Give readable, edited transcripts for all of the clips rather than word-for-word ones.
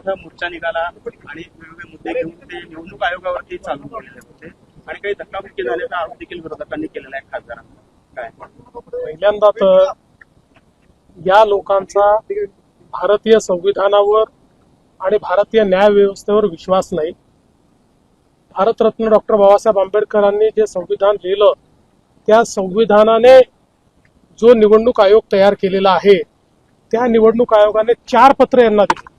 मोठा मोर्चा निघाला आणि वेगवेगळे मुद्दे घेऊन ते निवडणूक आयोगावरती चालू केलेले होते आणि काही धक्काबुक्की झाल्याचा आरोप देखील विरोधकांनी केलेला आहे खासदारांना. काय पहिल्यांदा तर या लोकांचा भारतीय संविधानावर आणि भारतीय न्याय व्यवस्थेवर विश्वास नाही. भारतरत्न डॉक्टर बाबासाहेब आंबेडकरांनी जे संविधान लिहिलं त्या संविधानाने जो निवडणूक आयोग तयार केलेला आहे त्या निवडणूक आयोगाने 4 पत्र यांना दिले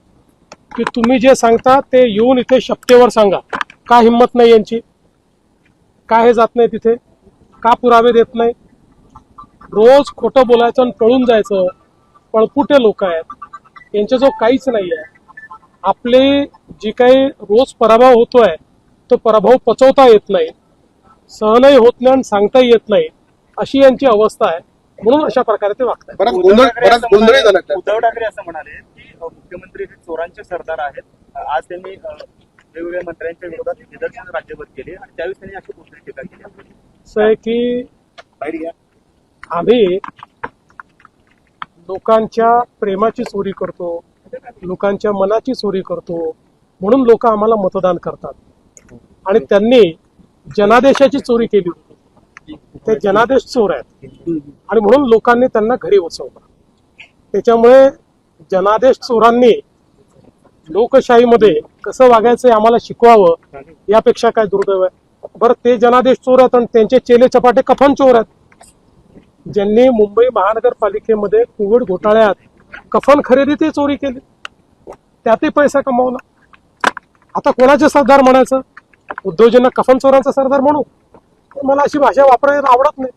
की तुम्ही जे सांगता ते येऊन इथे शपथेवर सांगा. का हिंमत नाही यांची? का हे जात नाही तिथे? का पुरावे देत नाही? रोज खोटं बोलायचं आणि पळून जायचं. पळपुटे लोक आहेत, यांच्याजवळ काहीच नाही आहे. आपले जी काही रोज पराभव होतोय तो पराभव पचवता येत नाही, सहनही होत नाही आणि सांगताही येत नाही, अशी यांची अवस्था आहे. म्हणून अशा प्रकारे ते वागतात. उद्धव ठाकरे असं म्हणाले की मुख्यमंत्री हे चोरांचे सरदार आहेत. आज त्यांनी वेगवेगळ्या मंत्र्यांच्या विरोधात निदर्शन राज्यभर केली आणि त्यावेळेस त्यांनी अशी कोणती टीका केली. असं आहे की आम्ही लोकांच्या प्रेमाची चोरी करतो, लोकांच्या मनाची चोरी करतो, म्हणून लोक आम्हाला मतदान करतात. आणि त्यांनी जनादेशाची चोरी केली होती. ते जनादेश चोर आहेत आणि म्हणून लोकांनी त्यांना घरी बसवलं. त्याच्यामुळे जनादेश चोरांनी लोकशाहीमध्ये कसं वागायचं आम्हाला शिकवावं यापेक्षा काय दुर्दैव आहे. बरं, ते जनादेश चोर आहेत आणि त्यांचे चेले चपाटे कफन चोर आहेत. ज्यांनी मुंबई महानगरपालिकेमध्ये कोविड घोटाळ्यात कफन खरेदीतही चोरी केली, त्यातही पैसा कमावला. आता कोणाचे सरदार म्हणायचं? उद्धवजींना कफन चोरांचा सरदार म्हणू? मला अशी भाषा वापरायला आवडत नाही.